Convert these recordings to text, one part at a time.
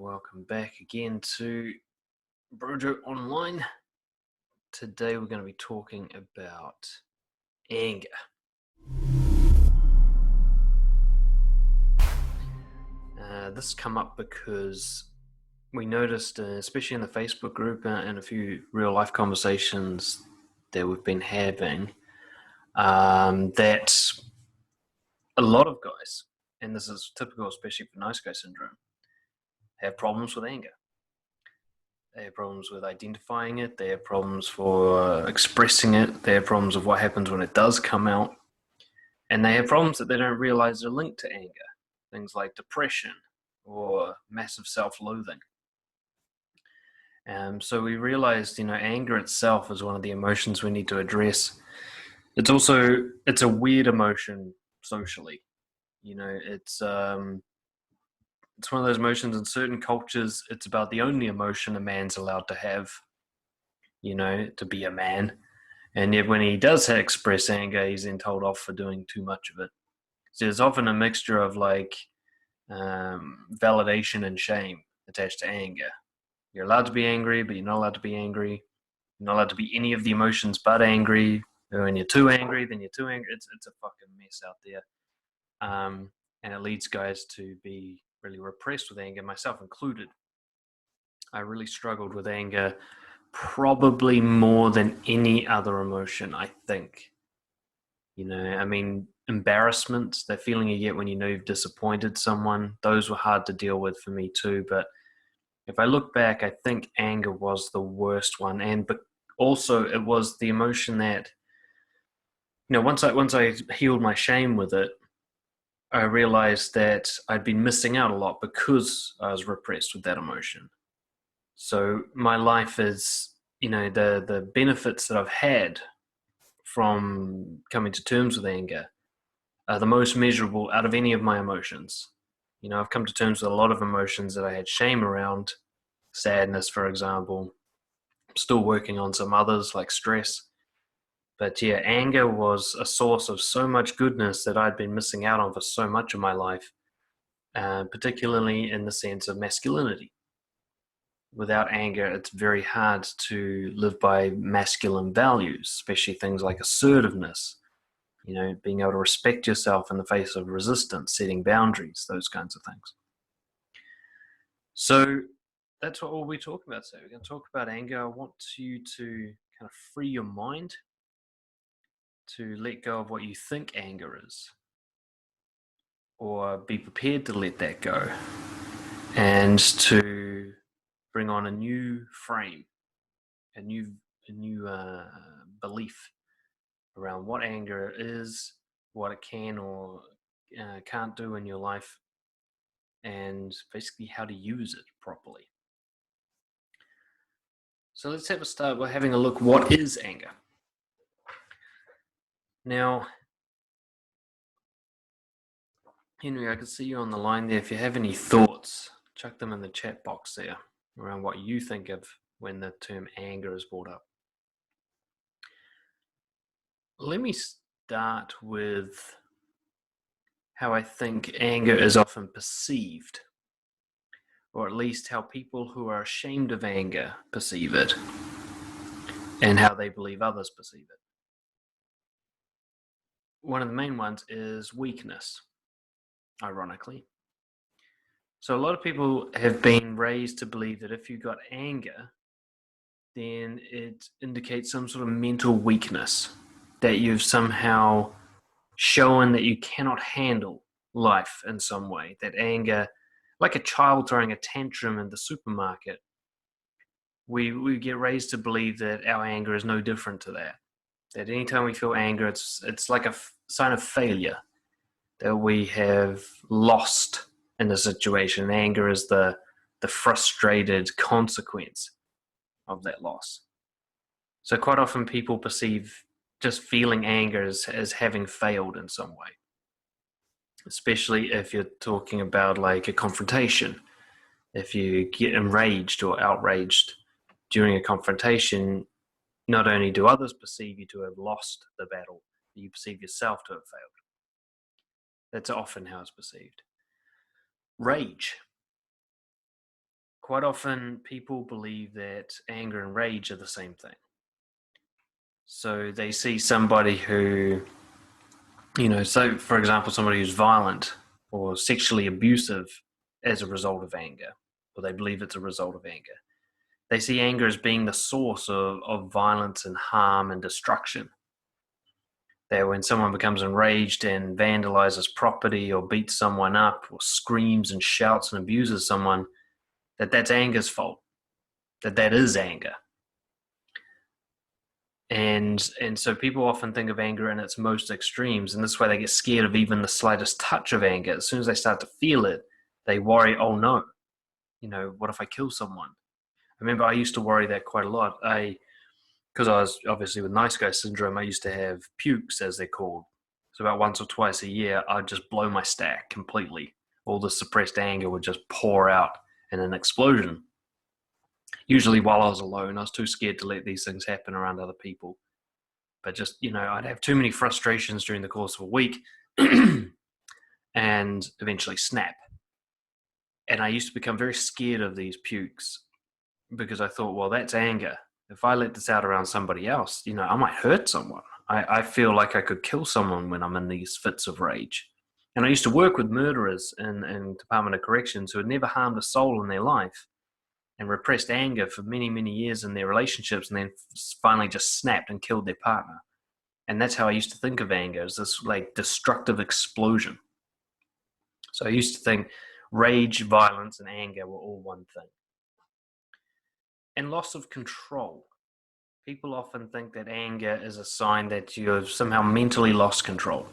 welcome back again to Brojo Online. Today we're going to be talking about anger. This come up because we noticed, especially in the Facebook group and a few real life conversations that we've been having, that a lot of guys, and this is typical especially for nice guy syndrome, have problems with anger. They have problems with identifying it. They have problems for expressing it. They have problems with what happens when it does come out. And they have problems that they don't realize are linked to anger. Things like depression or massive self-loathing. So we realized, anger itself is one of the emotions we need to address. It's a weird emotion socially. It's one of those emotions in certain cultures. It's about the only emotion a man's allowed to have, to be a man. And yet when he does express anger, he's then told off for doing too much of it. So there's often a mixture of validation and shame attached to anger. You're allowed to be angry, but you're not allowed to be angry. You're not allowed to be any of the emotions but angry. Or when you're too angry, then you're too angry. It's a fucking mess out there. And it leads guys to be really repressed with anger, myself included. I really struggled with anger probably more than any other emotion, I think. Embarrassment, that feeling you get when you know you've disappointed someone, those were hard to deal with for me too. But if I look back, I think anger was the worst one. But also it was the emotion that, once I healed my shame with it, I realized that I'd been missing out a lot because I was repressed with that emotion. So my life is, the benefits that I've had from coming to terms with anger are the most measurable out of any of my emotions. I've come to terms with a lot of emotions that I had shame around, sadness, for example. I'm still working on some others like stress. But yeah, anger was a source of so much goodness that I'd been missing out on for so much of my life, particularly in the sense of masculinity. Without anger, it's very hard to live by masculine values, especially things like assertiveness, being able to respect yourself in the face of resistance, setting boundaries, those kinds of things. So that's what we'll be talking about today. We're going to talk about anger. I want you to kind of free your mind, to let go of what you think anger is, or be prepared to let that go, and to bring on a new frame, a new belief around what anger is, what it can or can't do in your life, and basically how to use it properly. So let's have a start by having a look. What is anger? Now, Henry, I can see you on the line there. If you have any thoughts, chuck them in the chat box there around what you think of when the term anger is brought up. Let me start with how I think anger is often perceived, or at least how people who are ashamed of anger perceive it, and how they believe others perceive it. One of the main ones is weakness, ironically. So a lot of people have been raised to believe that if you've got anger, then it indicates some sort of mental weakness, that you've somehow shown that you cannot handle life in some way, that anger, like a child throwing a tantrum in the supermarket, we get raised to believe that our anger is no different to that. That anytime we feel anger, it's like a sign of failure, that we have lost in the situation. Anger is the frustrated consequence of that loss. So quite often people perceive just feeling anger as having failed in some way, especially if you're talking about like a confrontation. If you get enraged or outraged during a confrontation, not only do others perceive you to have lost the battle, but you perceive yourself to have failed. That's often how it's perceived. Rage. quite often people believe that anger and rage are the same thing. So they see somebody who, so for example, somebody who's violent or sexually abusive as a result of anger, or they believe it's a result of anger. They see anger as being the source of violence and harm and destruction. That when someone becomes enraged and vandalizes property or beats someone up or screams and shouts and abuses someone, that's anger's fault, that is anger. And so people often think of anger in its most extremes, and this is why they get scared of even the slightest touch of anger. As soon as they start to feel it, they worry, oh no, what if I kill someone? I remember I used to worry that quite a lot. Because I was obviously with nice guy syndrome, I used to have pukes, as they're called. So about once or twice a year, I'd just blow my stack completely. All the suppressed anger would just pour out in an explosion. Usually while I was alone, I was too scared to let these things happen around other people. But just, I'd have too many frustrations during the course of a week and eventually snap. And I used to become very scared of these pukes because I thought, well, that's anger. If I let this out around somebody else, I might hurt someone. I feel like I could kill someone when I'm in these fits of rage. And I used to work with murderers in Department of Corrections who had never harmed a soul in their life and repressed anger for many, many years in their relationships and then finally just snapped and killed their partner. And that's how I used to think of anger, as this like destructive explosion. So I used to think rage, violence, and anger were all one thing. And loss of control. People often think that anger is a sign that you've somehow mentally lost control.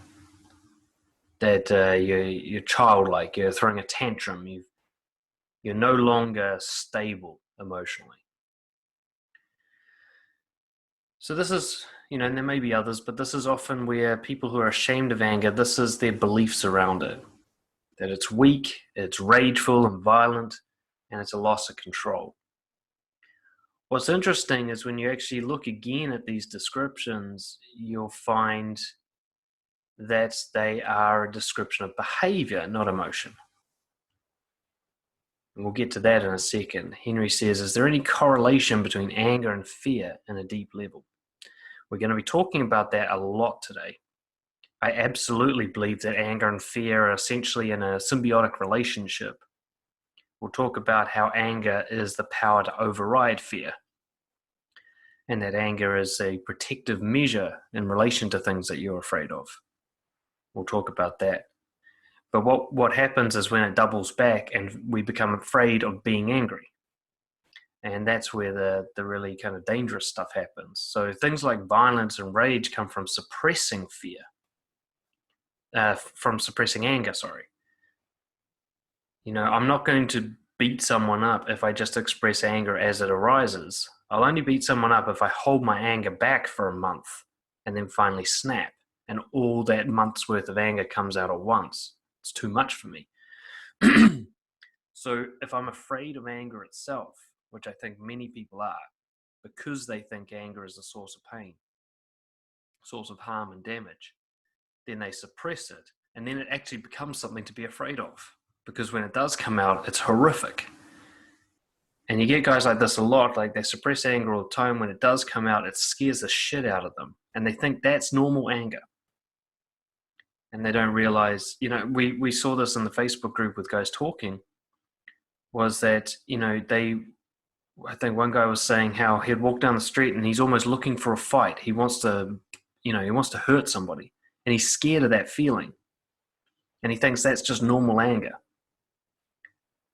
That you're childlike, you're throwing a tantrum, you're no longer stable emotionally. So this is, and there may be others, but this is often where people who are ashamed of anger, this is their beliefs around it. That it's weak, it's rageful and violent, and it's a loss of control. What's interesting is when you actually look again at these descriptions, you'll find that they are a description of behavior, not emotion. And we'll get to that in a second. Henry says, is there any correlation between anger and fear in a deep level? We're going to be talking about that a lot today. I absolutely believe that anger and fear are essentially in a symbiotic relationship. We'll talk about how anger is the power to override fear, and that anger is a protective measure in relation to things that you're afraid of. We'll talk about that. But what happens is when it doubles back and we become afraid of being angry. And that's where the really kind of dangerous stuff happens. So things like violence and rage come from suppressing fear. From suppressing anger, sorry. I'm not going to beat someone up if I just express anger as it arises. I'll only beat someone up if I hold my anger back for a month and then finally snap. And all that month's worth of anger comes out at once. It's too much for me. So if I'm afraid of anger itself, which I think many people are, because they think anger is a source of pain, source of harm and damage, then they suppress it. And then it actually becomes something to be afraid of. Because when it does come out, it's horrific. And you get guys like this a lot, like they suppress anger all the time. When it does come out, it scares the shit out of them. And they think that's normal anger. And they don't realize, we saw this in the Facebook group with guys talking, was that, I think one guy was saying how he'd walk down the street and he's almost looking for a fight. He wants to, he wants to hurt somebody. And he's scared of that feeling. And he thinks that's just normal anger.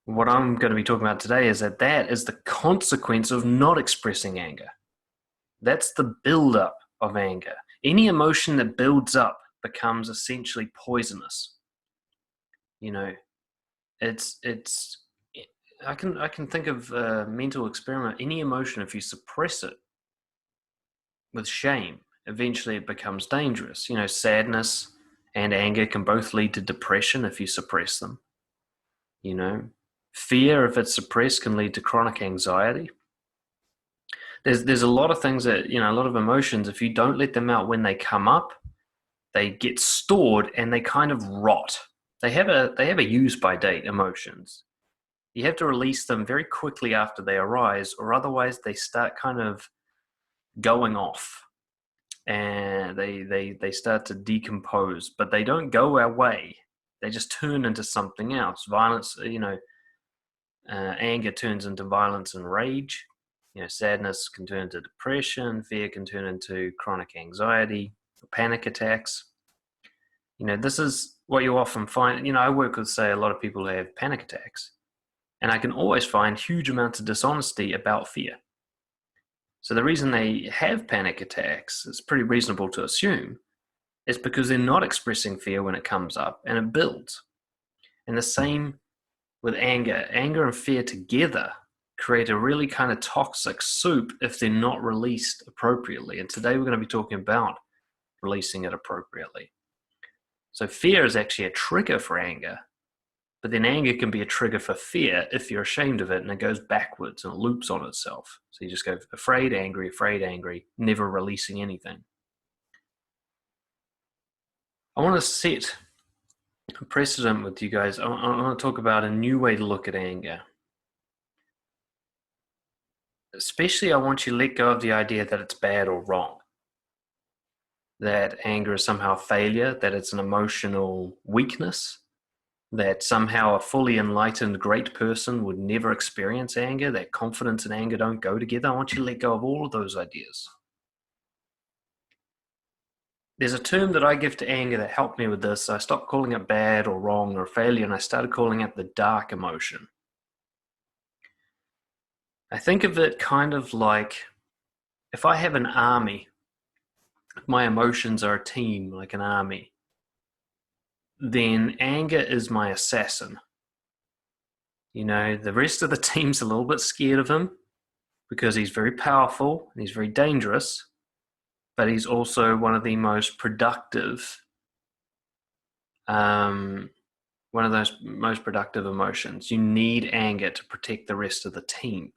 What I'm going to be talking about today is that is the consequence of not expressing anger. That's the build-up of anger. Any emotion that builds up becomes essentially poisonous. I can think of a mental experiment. Any emotion, if you suppress it with shame, eventually it becomes dangerous. Sadness and anger can both lead to depression if you suppress them. Fear, if it's suppressed, can lead to chronic anxiety. There's a lot of things that, a lot of emotions, if you don't let them out when they come up, they get stored and they kind of rot. They have a use by date, emotions. You have to release them very quickly after they arise, or otherwise they start kind of going off and they start to decompose, but they don't go away. They just turn into something else. Violence, anger turns into violence and rage. Sadness can turn into depression. Fear can turn into chronic anxiety, panic attacks. This is what you often find. I work with, say, a lot of people who have panic attacks, and I can always find huge amounts of dishonesty about fear. So the reason they have panic attacks, it's pretty reasonable to assume, is because they're not expressing fear when it comes up, and it builds. And the same with anger. Anger and fear together create a really kind of toxic soup if they're not released appropriately. And today we're going to be talking about releasing it appropriately. So fear is actually a trigger for anger, but then anger can be a trigger for fear if you're ashamed of it, and it goes backwards and it loops on itself. So you just go afraid, angry, never releasing anything. I want to set a precedent with you guys. I want to talk about a new way to look at anger. Especially, I want you to let go of the idea that it's bad or wrong, that anger is somehow failure, that it's an emotional weakness, that somehow a fully enlightened great person would never experience anger, that confidence and anger don't go together. I want you to let go of all of those ideas. There's a term that I give to anger that helped me with this. I stopped calling it bad or wrong or failure, and I started calling it the dark emotion. I think of it kind of like if I have an army, my emotions are a team, like an army, then anger is my assassin. The rest of the team's a little bit scared of him because he's very powerful and he's very dangerous, but he's also one of the most productive, one of those most productive emotions. You need anger to protect the rest of the team.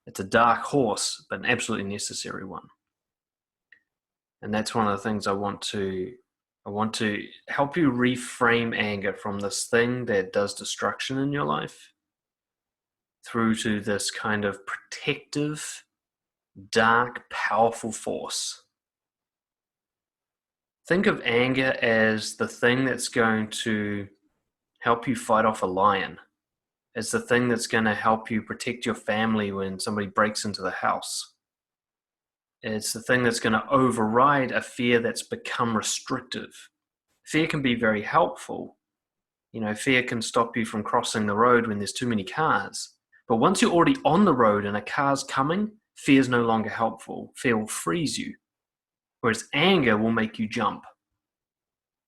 It's a dark horse, but an absolutely necessary one. And that's one of the things I want to help you reframe anger from this thing that does destruction in your life through to this kind of protective, dark, powerful force. Think of anger as the thing that's going to help you fight off a lion. It's the thing that's going to help you protect your family when somebody breaks into the house. It's the thing that's going to override a fear that's become restrictive. Fear can be very helpful. Fear can stop you from crossing the road when there's too many cars. But once you're already on the road and a car's coming, fear is no longer helpful. Fear will freeze you. Whereas anger will make you jump.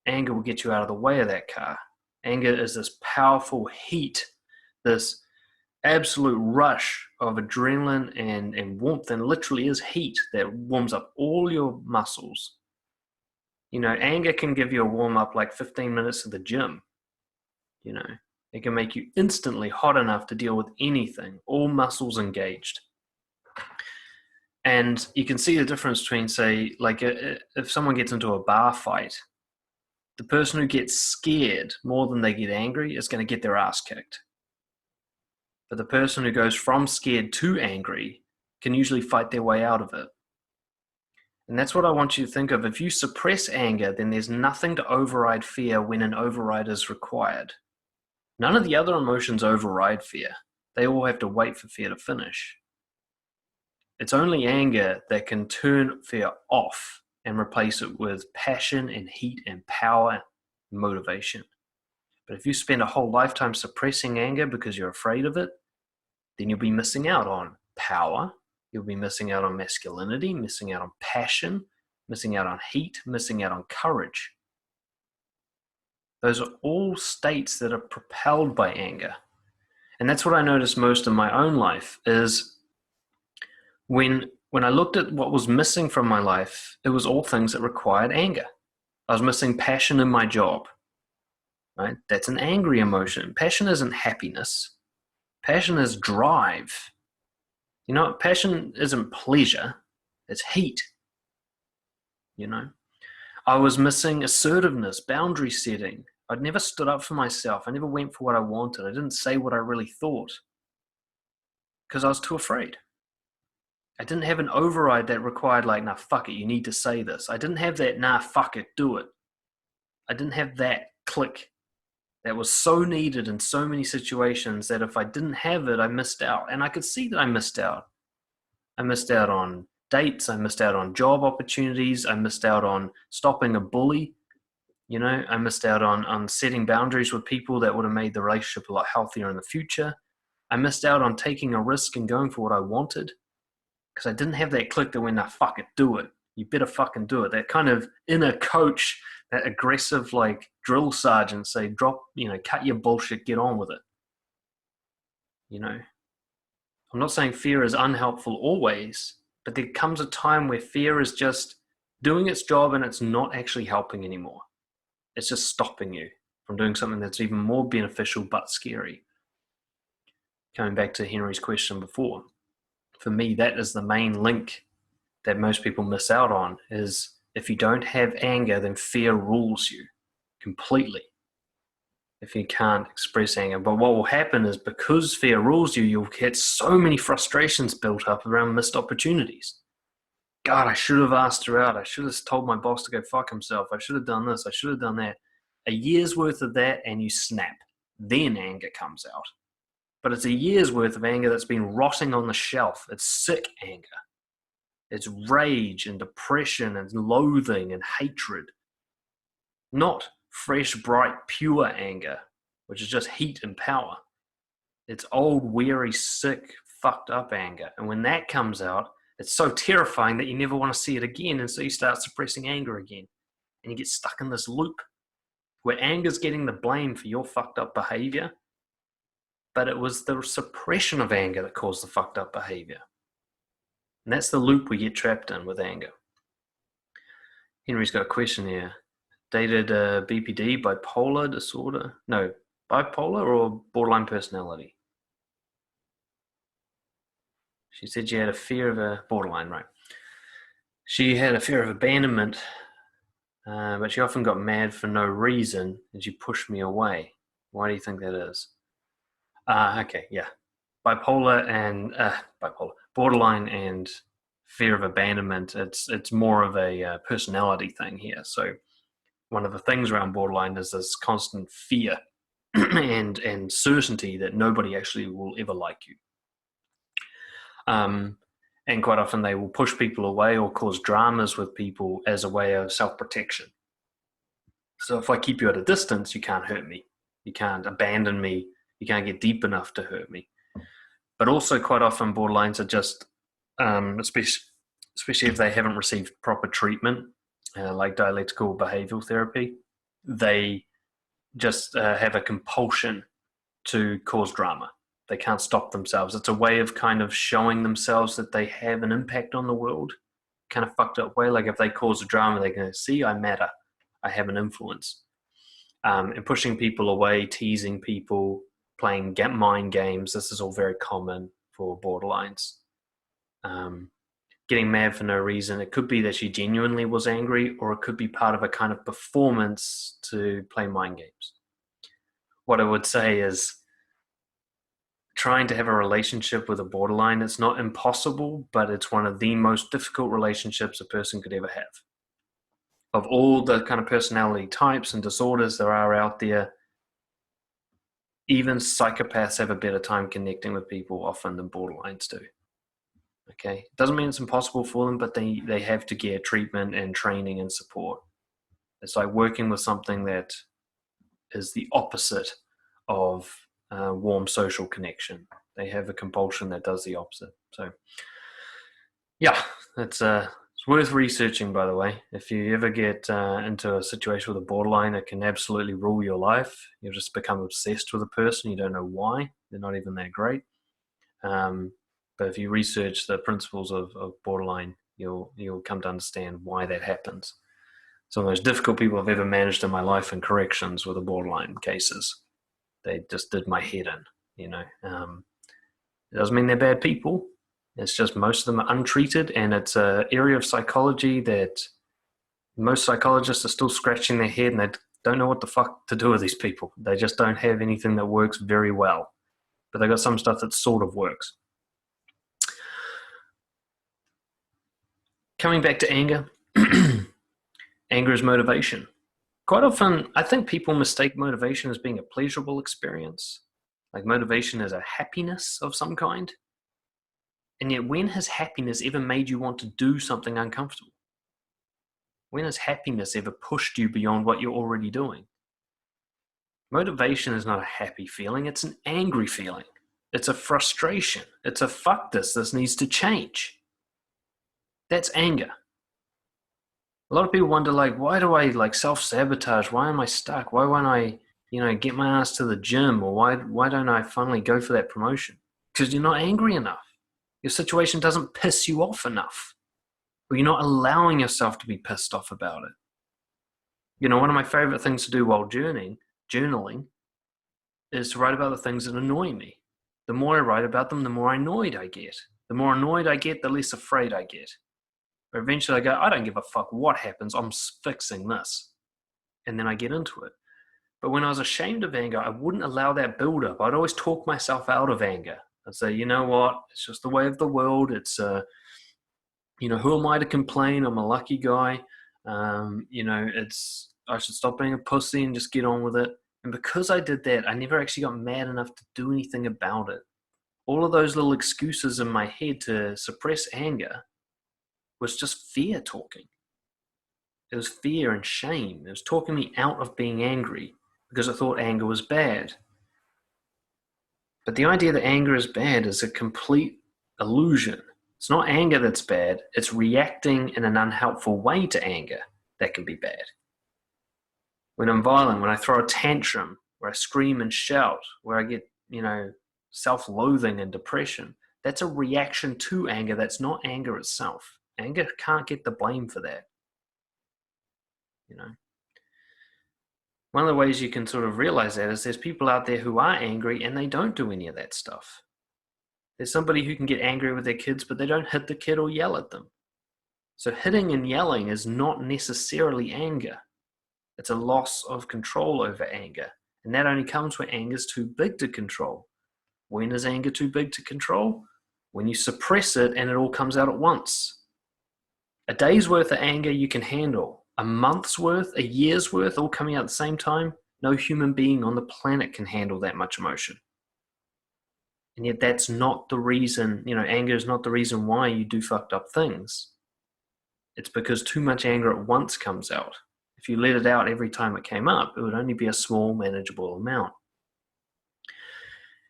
Anger will get you out of the way of that car. Anger is this powerful heat, this absolute rush of adrenaline and warmth, and literally is heat that warms up all your muscles. Anger can give you a warm up like 15 minutes at the gym. It can make you instantly hot enough to deal with anything, all muscles engaged. And you can see the difference between, say, like if someone gets into a bar fight, the person who gets scared more than they get angry is going to get their ass kicked. But the person who goes from scared to angry can usually fight their way out of it. And that's what I want you to think of. If you suppress anger, then there's nothing to override fear when an override is required. None of the other emotions override fear. They all have to wait for fear to finish. It's only anger that can turn fear off and replace it with passion and heat and power and motivation. But if you spend a whole lifetime suppressing anger because you're afraid of it, then you'll be missing out on power, you'll be missing out on masculinity, missing out on passion, missing out on heat, missing out on courage. Those are all states that are propelled by anger. And that's what I noticed most in my own life is when I looked at what was missing from my life, it was all things that required anger. I was missing passion in my job, right? That's an angry emotion. Passion isn't happiness. Passion is drive. Passion isn't pleasure. It's heat. I was missing assertiveness, boundary setting. I'd never stood up for myself. I never went for what I wanted. I didn't say what I really thought because I was too afraid. I didn't have an override that required like, nah, fuck it, you need to say this. I didn't have that, nah, fuck it, do it. I didn't have that click that was so needed in so many situations that if I didn't have it, I missed out. And I could see that I missed out. I missed out on dates. I missed out on job opportunities. I missed out on stopping a bully. I missed out on setting boundaries with people that would have made the relationship a lot healthier in the future. I missed out on taking a risk and going for what I wanted because I didn't have that click that went, nah, fuck it, do it. You better fucking do it. That kind of inner coach, that aggressive like drill sergeant say, cut your bullshit, get on with it. I'm not saying fear is unhelpful always, but there comes a time where fear is just doing its job and it's not actually helping anymore. It's just stopping you from doing something that's even more beneficial but scary. Coming back to Henry's question before, for me, that is the main link that most people miss out on, is if you don't have anger, then fear rules you completely. If you can't express anger. But what will happen is because fear rules you, you'll get so many frustrations built up around missed opportunities. God, I should have asked her out. I should have told my boss to go fuck himself. I should have done this. I should have done that. A year's worth of that and you snap. Then anger comes out. But it's a year's worth of anger that's been rotting on the shelf. It's sick anger. It's rage and depression and loathing and hatred. Not fresh, bright, pure anger, which is just heat and power. It's old, weary, sick, fucked up anger. And when that comes out, it's so terrifying that you never want to see it again. And so you start suppressing anger again. And you get stuck in this loop where anger's getting the blame for your fucked up behavior. But it was the suppression of anger that caused the fucked up behavior. And that's the loop we get trapped in with anger. Henry's got a question here. Dated BPD, bipolar disorder? No, bipolar or borderline personality? She said she had a fear of a borderline, right? She had a fear of abandonment, but she often got mad for no reason and she pushed me away. Why do you think that is? Okay, yeah. Borderline and fear of abandonment, it's more of a personality thing here. So one of the things around borderline is this constant fear and certainty that nobody actually will ever like you. And quite often they will push people away or cause dramas with people as a way of self-protection. So if I keep you at a distance, you can't hurt me. You can't abandon me. You can't get deep enough to hurt me. But also quite often borderlines are just, especially if they haven't received proper treatment, like dialectical behavioral therapy, they just have a compulsion to cause drama. They can't stop themselves. It's a way of kind of showing themselves that they have an impact on the world, kind of fucked up way. Like if they cause a drama, they can see, I matter. I have an influence. And pushing people away, teasing people, playing mind games. This is all very common for borderlines. Getting mad for no reason. It could be that she genuinely was angry, or it could be part of a kind of performance to play mind games. What I would say is trying to have a relationship with a borderline, it's not impossible, but it's one of the most difficult relationships a person could ever have. Of all the kind of personality types and disorders there are out there, even psychopaths have a better time connecting with people often than borderlines do. Okay, doesn't mean it's impossible for them, but they have to get treatment and training and support. It's like working with something that is the opposite of warm social connection. They have a compulsion that does the opposite. So, yeah, it's worth researching, by the way. If you ever get into a situation with a borderline, it can absolutely rule your life. You'll just become obsessed with a person. You don't know why. They're not even that great. But if you research the principles of borderline, you'll come to understand why that happens. Some of the most difficult people I've ever managed in my life in corrections were the borderline cases. They just did my head in, It doesn't mean they're bad people. It's just most of them are untreated, and it's an area of psychology that most psychologists are still scratching their head, and don't know what the fuck to do with these people. They just don't have anything that works very well. But they got some stuff that sort of works. Coming back to anger, anger is motivation. Quite often, I think people mistake motivation as being a pleasurable experience. Like motivation is a happiness of some kind. And yet, when has happiness ever made you want to do something uncomfortable? When has happiness ever pushed you beyond what you're already doing? Motivation is not a happy feeling, it's an angry feeling. It's a frustration. It's a fuck this needs to change. That's anger. A lot of people wonder, like, why do I like self-sabotage? Why am I stuck? Why won't I, get my ass to the gym? Or why don't I finally go for that promotion? Because you're not angry enough. Your situation doesn't piss you off enough. Or you're not allowing yourself to be pissed off about it. One of my favorite things to do while journaling, is to write about the things that annoy me. The more I write about them, the more annoyed I get. The more annoyed I get, the less afraid I get. But eventually I go, I don't give a fuck what happens, I'm fixing this. And then I get into it. But when I was ashamed of anger, I wouldn't allow that build up. I'd always talk myself out of anger. I'd say, you know what, it's just the way of the world. It's, who am I to complain? I'm a lucky guy. I should stop being a pussy and just get on with it. And because I did that, I never actually got mad enough to do anything about it. All of those little excuses in my head to suppress anger was just fear talking. It was fear and shame. It was talking me out of being angry because I thought anger was bad. But the idea that anger is bad is a complete illusion. It's not anger that's bad. It's reacting in an unhelpful way to anger that can be bad. When I'm violent, when I throw a tantrum, where I scream and shout, where I get, self-loathing and depression, that's a reaction to anger. That's not anger itself. Anger can't get the blame for that. One of the ways you can sort of realize that is there's people out there who are angry and they don't do any of that stuff. There's somebody who can get angry with their kids, but they don't hit the kid or yell at them. So hitting and yelling is not necessarily anger. It's a loss of control over anger. And that only comes when anger is too big to control. When is anger too big to control? When you suppress it and it all comes out at once. A day's worth of anger you can handle. A month's worth, a year's worth, all coming out at the same time. No human being on the planet can handle that much emotion. And yet that's not the reason, anger is not the reason why you do fucked up things. It's because too much anger at once comes out. If you let it out every time it came up, it would only be a small, manageable amount.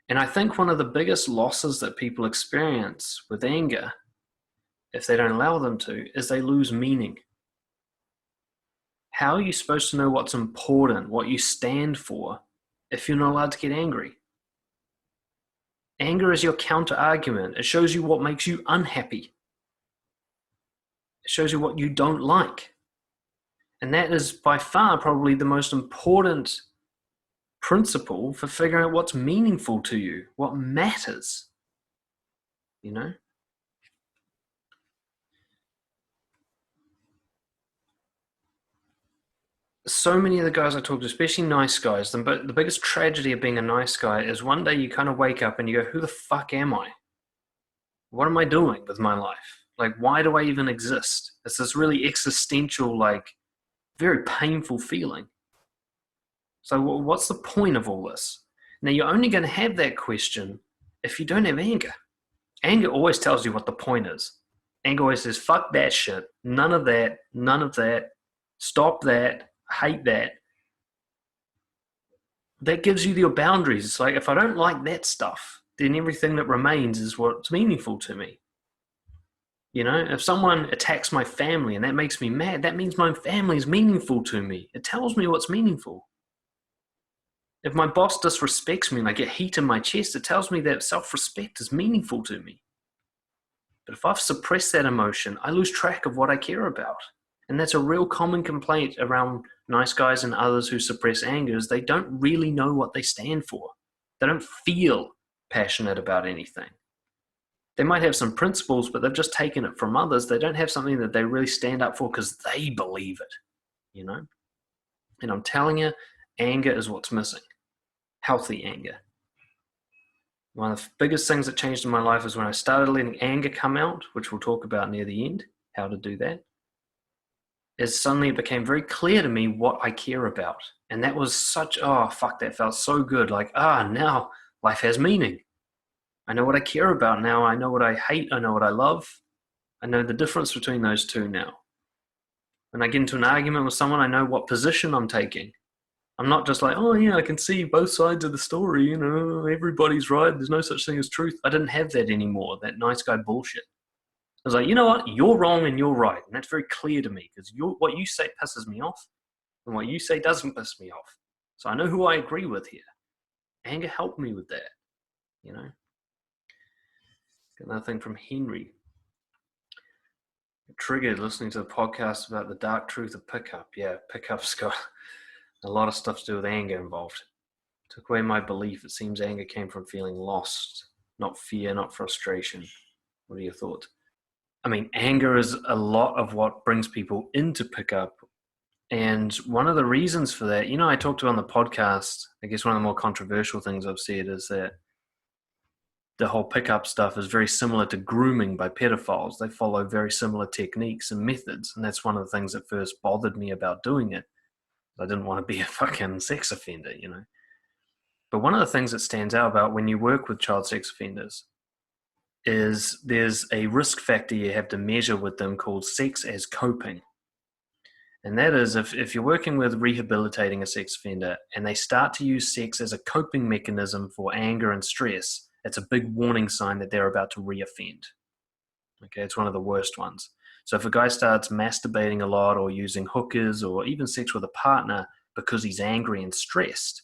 And I think one of the biggest losses that people experience with anger, if they don't allow them to, is they lose meaning. How are you supposed to know what's important, what you stand for, if you're not allowed to get angry? Anger is your counter-argument. It shows you what makes you unhappy. It shows you what you don't like. And that is by far probably the most important principle for figuring out what's meaningful to you, what matters. So many of the guys I talk to, especially nice guys, the biggest tragedy of being a nice guy is one day you kind of wake up and you go, who the fuck am I? What am I doing with my life? Like, why do I even exist? It's this really existential, very painful feeling. So what's the point of all this? Now, you're only going to have that question if you don't have anger. Anger always tells you what the point is. Anger always says, fuck that shit. None of that. Stop that. Hate that. That gives you your boundaries. It's like, if I don't like that stuff, then everything that remains is what's meaningful to me. If someone attacks my family and that makes me mad, that means my family is meaningful to me. It tells me what's meaningful. If my boss disrespects me and I get heat in my chest, it tells me that self-respect is meaningful to me. But if I've suppressed that emotion, I lose track of what I care about. And that's a real common complaint around nice guys and others who suppress anger is they don't really know what they stand for. They don't feel passionate about anything. They might have some principles, but they've just taken it from others. They don't have something that they really stand up for because they believe it, And I'm telling you, anger is what's missing. Healthy anger. One of the biggest things that changed in my life is when I started letting anger come out, which we'll talk about near the end, how to do that, is suddenly it became very clear to me what I care about. And that was such, oh, fuck, that felt so good. Like, now life has meaning. I know what I care about now. I know what I hate. I know what I love. I know the difference between those two now. When I get into an argument with someone, I know what position I'm taking. I'm not just like, oh yeah, I can see both sides of the story, you know, everybody's right, there's no such thing as truth. I didn't have that anymore, that nice guy bullshit. I was like, you know what, you're wrong and you're right. And that's very clear to me because what you say pisses me off and what you say doesn't piss me off. So I know who I agree with here. Anger helped me with that, you know. Another thing from Henry. Triggered listening to the podcast about the dark truth of pickup. Yeah, pickup's got a lot of stuff to do with anger involved. Took away my belief. It seems anger came from feeling lost, not fear, not frustration. What are your thoughts? I mean, anger is a lot of what brings people into pickup. And one of the reasons for that, you know, I talked about on the podcast, I guess one of the more controversial things I've said is that the whole pickup stuff is very similar to grooming by pedophiles. They follow very similar techniques and methods. And that's one of the things that first bothered me about doing it. I didn't want to be a fucking sex offender, you know. But one of the things that stands out about when you work with child sex offenders is there's a risk factor you have to measure with them called sex as coping. And that is if you're working with rehabilitating a sex offender and they start to use sex as a coping mechanism for anger and stress, it's a big warning sign that they're about to reoffend. Okay, it's one of the worst ones. So if a guy starts masturbating a lot or using hookers or even sex with a partner because he's angry and stressed,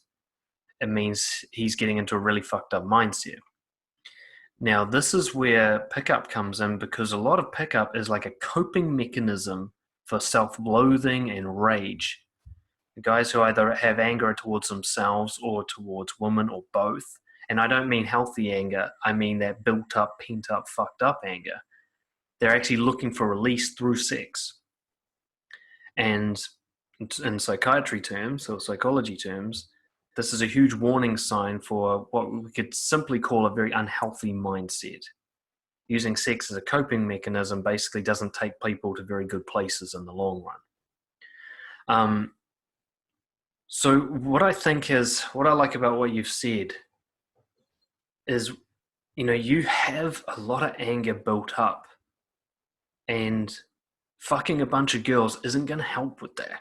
it means he's getting into a really fucked up mindset. Now, this is where pickup comes in because a lot of pickup is like a coping mechanism for self-loathing and rage. The guys who either have anger towards themselves or towards women or both. And I don't mean healthy anger. I mean that built up, pent up, fucked up anger. They're actually looking for release through sex. And in psychiatry terms or psychology terms, this is a huge warning sign for what we could simply call a very unhealthy mindset. Using sex as a coping mechanism basically doesn't take people to very good places in the long run. So what I like about what you've said is, you know, you have a lot of anger built up and fucking a bunch of girls isn't going to help with that.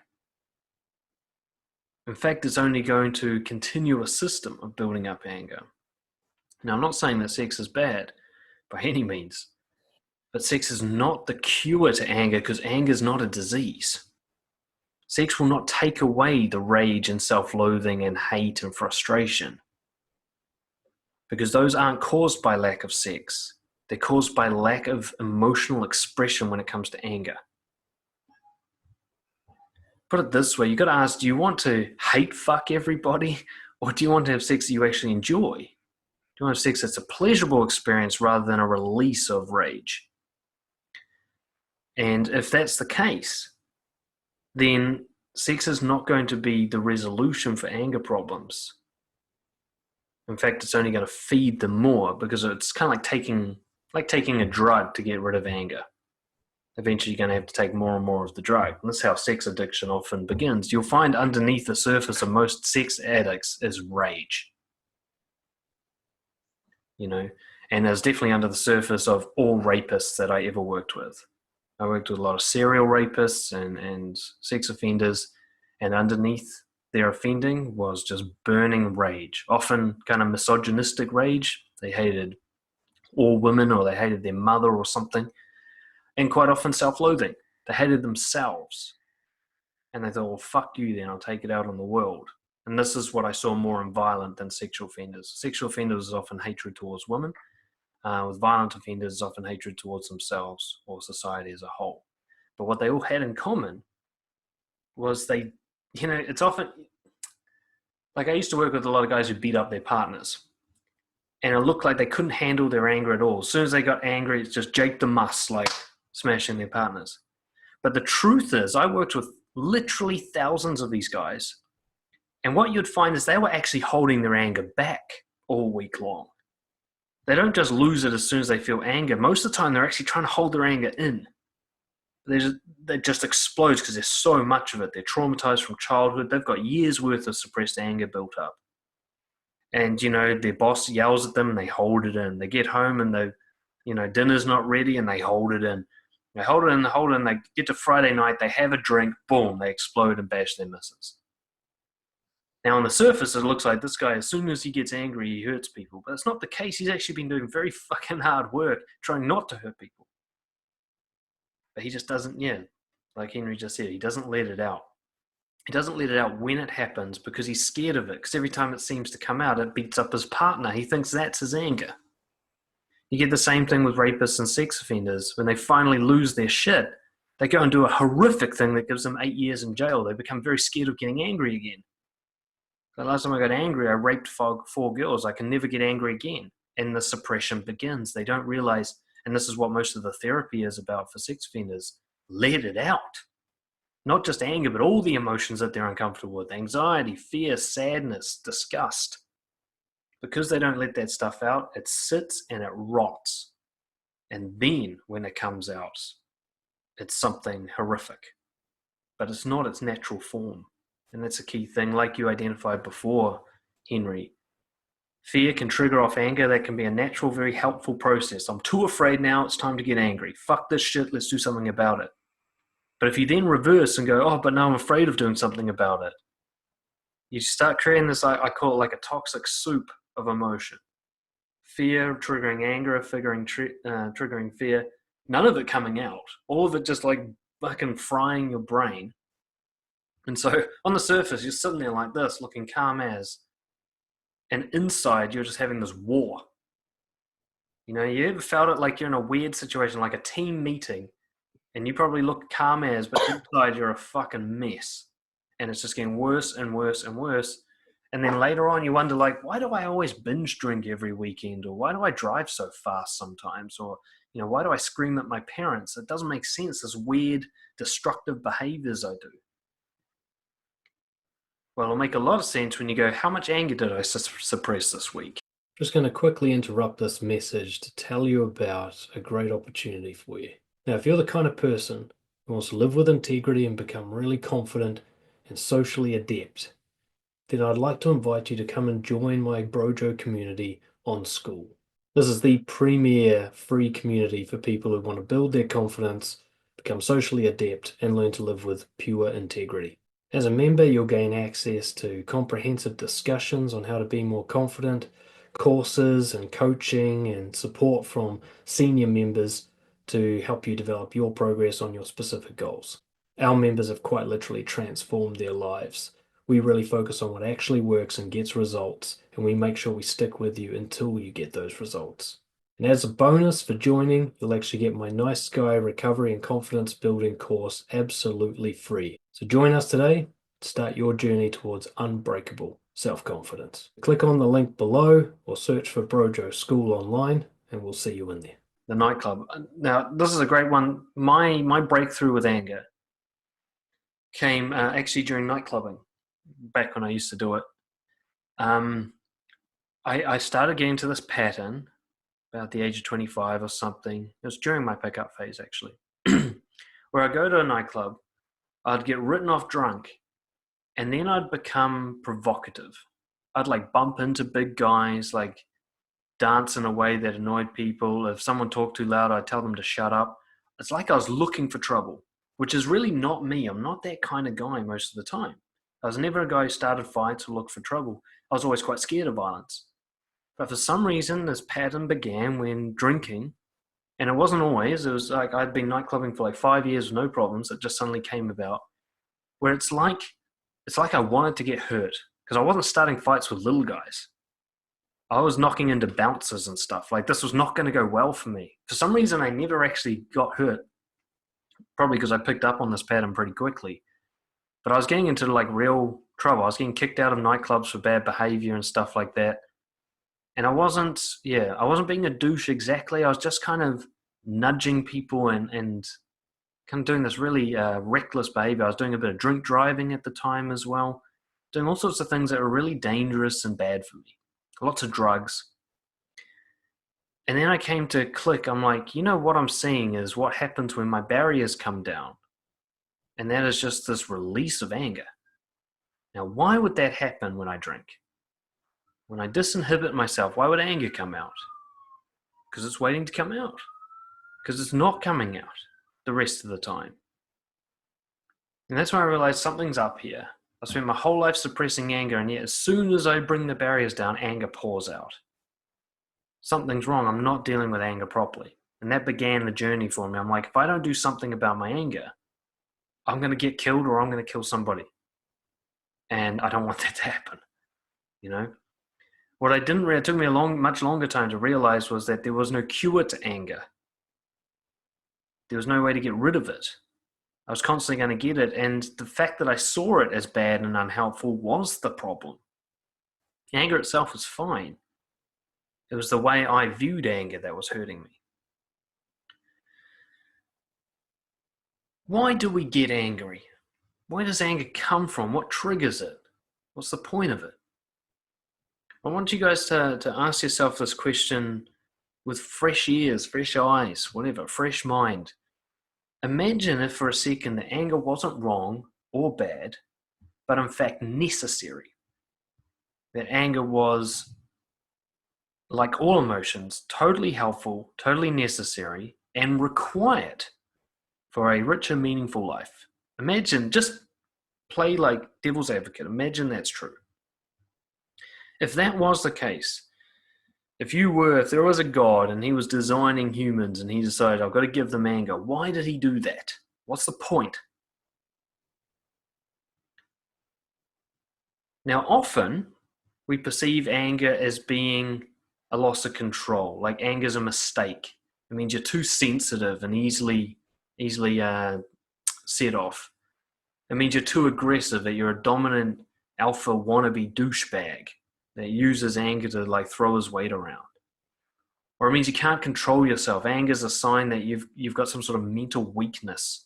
In fact, it's only going to continue a system of building up anger. Now, I'm not saying that sex is bad by any means, but sex is not the cure to anger because anger is not a disease. Sex will not take away the rage and self-loathing and hate and frustration because those aren't caused by lack of sex. They're caused by lack of emotional expression when it comes to anger. Put it this way, you got to ask, do you want to hate fuck everybody or do you want to have sex that you actually enjoy? Do you want to have sex that's a pleasurable experience rather than a release of rage? And if that's the case, then sex is not going to be the resolution for anger problems. In fact, it's only going to feed them more because it's kind of like taking a drug to get rid of anger. Eventually you're going to have to take more and more of the drug. And this is how sex addiction often begins. You'll find underneath the surface of most sex addicts is rage. You know, and there's definitely under the surface of all rapists that I ever worked with. I worked with a lot of serial rapists and sex offenders, and underneath their offending was just burning rage, often kind of misogynistic rage. They hated all women or they hated their mother or something. And quite often self-loathing. They hated themselves. And they thought, well, fuck you then, I'll take it out on the world. And this is what I saw more in violent than sexual offenders. Sexual offenders is often hatred towards women. With violent offenders, is often hatred towards themselves or society as a whole. But what they all had in common was they, you know, it's often, like I used to work with a lot of guys who beat up their partners. And it looked like they couldn't handle their anger at all. As soon as they got angry, it's just Jake the Muss, like smashing their partners. But the truth is, I worked with literally thousands of these guys. And what you'd find is they were actually holding their anger back all week long. They don't just lose it as soon as they feel anger. Most of the time, they're actually trying to hold their anger in. They just explode because there's so much of it. They're traumatized from childhood. They've got years worth of suppressed anger built up. And, their boss yells at them and they hold it in. They get home and dinner's not ready and they hold it in. They hold it in, they get to Friday night, they have a drink, boom, they explode and bash their missus. Now, on the surface, it looks like this guy, as soon as he gets angry, he hurts people. But it's not the case. He's actually been doing very fucking hard work trying not to hurt people. But he just doesn't, like Henry just said, he doesn't let it out. He doesn't let it out when it happens because he's scared of it. Because every time it seems to come out, it beats up his partner. He thinks that's his anger. You get the same thing with rapists and sex offenders. When they finally lose their shit, they go and do a horrific thing that gives them 8 years in jail. They become very scared of getting angry again. The last time I got angry, I raped four girls. I can never get angry again. And the suppression begins. They don't realize, and this is what most of the therapy is about for sex offenders, let it out. Not just anger, but all the emotions that they're uncomfortable with. Anxiety, fear, sadness, disgust. Because they don't let that stuff out, it sits and it rots. And then when it comes out, it's something horrific. But it's not its natural form. And that's a key thing, like you identified before, Henry. Fear can trigger off anger. That can be a natural, very helpful process. I'm too afraid now, it's time to get angry. Fuck this shit, let's do something about it. But if you then reverse and go, oh, but now I'm afraid of doing something about it, you start creating this, I call it like a toxic soup of emotion. Fear triggering anger, triggering fear, none of it coming out. All of it just like fucking frying your brain. And so on the surface, you're sitting there like this, looking calm as, and inside you're just having this war. You ever felt it like you're in a weird situation, like a team meeting, and you probably look calm as, but inside you're a fucking mess. And it's just getting worse and worse and worse. And then later on you wonder, like, why do I always binge drink every weekend? Or why do I drive so fast sometimes? Or, why do I scream at my parents? It doesn't make sense, this weird, destructive behaviors I do. Well, it'll make a lot of sense when you go, how much anger did I suppress this week? Just going to quickly interrupt this message to tell you about a great opportunity for you. Now, if you're the kind of person who wants to live with integrity and become really confident and socially adept, then I'd like to invite you to come and join my Brojo community on School. This is the premier free community for people who want to build their confidence, become socially adept, and learn to live with pure integrity. As a member, you'll gain access to comprehensive discussions on how to be more confident, courses and coaching and support from senior members to help you develop your progress on your specific goals. Our members have quite literally transformed their lives. We really focus on what actually works and gets results, and we make sure we stick with you until you get those results. And as a bonus for joining, you'll actually get my Nice Guy Recovery and Confidence Building course absolutely free. So join us today, start your journey towards unbreakable self-confidence. Click on the link below or search for Brojo School online, and we'll see you in there. The nightclub. Now, this is a great one. My breakthrough with anger came actually during nightclubbing, back when I used to do it. I started getting to this pattern about the age of 25 or something. It was during my pickup phase, actually, where I'd go to a nightclub, I'd get written off drunk, and then I'd become provocative. I'd like bump into big guys, like dance in a way that annoyed people. If someone talked too loud, I'd tell them to shut up. It's like I was looking for trouble, which is really not me. I'm not that kind of guy most of the time. I was never a guy who started fights or looked for trouble. I was always quite scared of violence. But for some reason, this pattern began when drinking, and it wasn't always. It was like I'd been nightclubbing for like 5 years with no problems. It just suddenly came about, where it's like I wanted to get hurt because I wasn't starting fights with little guys. I was knocking into bouncers and stuff. Like, this was not going to go well for me. For some reason, I never actually got hurt, probably because I picked up on this pattern pretty quickly. But I was getting into like real trouble. I was getting kicked out of nightclubs for bad behavior and stuff like that. And I wasn't being a douche exactly. I was just kind of nudging people and kind of doing this really reckless behavior. I was doing a bit of drink driving at the time as well, doing all sorts of things that were really dangerous and bad for me. Lots of drugs. And then I came to click. I'm like, what I'm seeing is what happens when my barriers come down. And that is just this release of anger. Now, why would that happen when I drink? When I disinhibit myself, why would anger come out? Because it's waiting to come out. Because it's not coming out the rest of the time. And that's when I realized something's up here. I spent my whole life suppressing anger, and yet as soon as I bring the barriers down, anger pours out. Something's wrong. I'm not dealing with anger properly. And that began the journey for me. I'm like, if I don't do something about my anger, I'm going to get killed or I'm going to kill somebody. And I don't want that to happen. What I didn't it took me a much longer time to realize was that there was no cure to anger. There was no way to get rid of it. I was constantly going to get it, and the fact that I saw it as bad and unhelpful was the problem. Anger itself was fine. It was the way I viewed anger that was hurting me. Why do we get angry? Where does anger come from? What triggers it? What's the point of it? I want you guys to ask yourself this question with fresh ears, fresh eyes, whatever, fresh mind. Imagine if for a second the anger wasn't wrong or bad, but in fact necessary. That anger was, like all emotions, totally helpful, totally necessary, and required for a richer, meaningful life. Imagine, just play like devil's advocate. Imagine that's true. If that was the case, if there was a God and he was designing humans and he decided, I've got to give them anger, why did he do that? What's the point? Now, often we perceive anger as being a loss of control, like anger is a mistake. It means you're too sensitive and easily set off. It means you're too aggressive, that you're a dominant alpha wannabe douchebag that uses anger to throw his weight around. Or it means you can't control yourself. Anger is a sign that you've got some sort of mental weakness,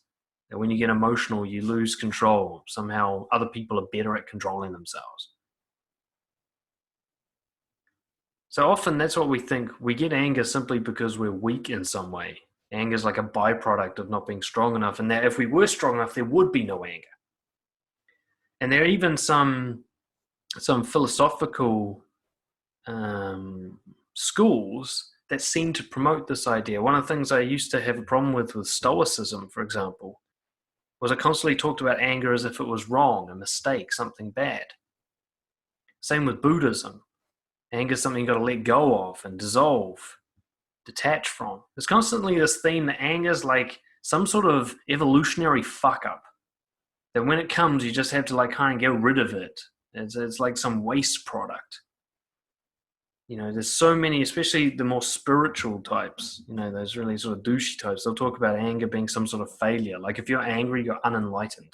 that when you get emotional, you lose control. Somehow other people are better at controlling themselves. So often that's what we think. We get anger simply because we're weak in some way. Anger is like a byproduct of not being strong enough, and that if we were strong enough, there would be no anger. And there are even some philosophical schools that seem to promote this idea. One of the things I used to have a problem with Stoicism, for example, was I constantly talked about anger as if it was wrong, a mistake, something bad. Same with Buddhism. Anger is something you've got to let go of and dissolve, detach from. There's constantly this theme that anger is like some sort of evolutionary fuck up. That when it comes, you just have to kind of get rid of it. It's like some waste product. There's so many, especially the more spiritual types, those really sort of douchey types. They'll talk about anger being some sort of failure. Like if you're angry, you're unenlightened.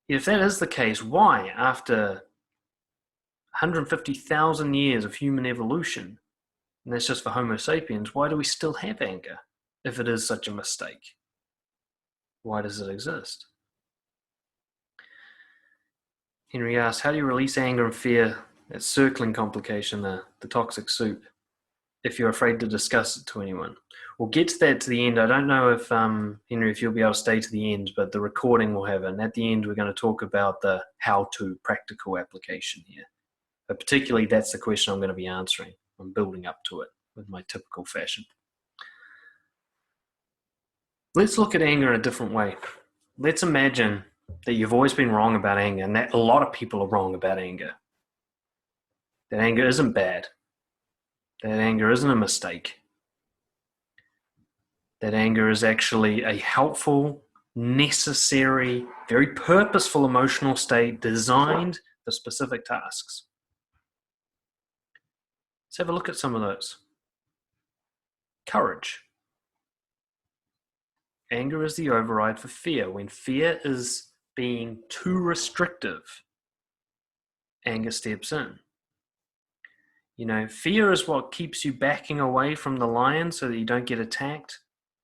If that is the case, why, after 150,000 years of human evolution, and that's just for Homo sapiens, why do we still have anger if it is such a mistake? Why does it exist? Henry asks, how do you release anger and fear, that circling complication, the toxic soup, if you're afraid to discuss it to anyone? We'll get to that to the end. I don't know if, Henry, if you'll be able to stay to the end, but the recording will have it. And at the end, we're going to talk about the how-to practical application here. But particularly, that's the question I'm going to be answering. I'm building up to it with my typical fashion. Let's look at anger in a different way. Let's imagine that you've always been wrong about anger, and that a lot of people are wrong about anger. That anger isn't bad. That anger isn't a mistake. That anger is actually a helpful, necessary, very purposeful emotional state designed for specific tasks. Let's have a look at some of those. Courage. Anger is the override for fear. When fear is being too restrictive, anger steps in. Fear is what keeps you backing away from the lion so that you don't get attacked.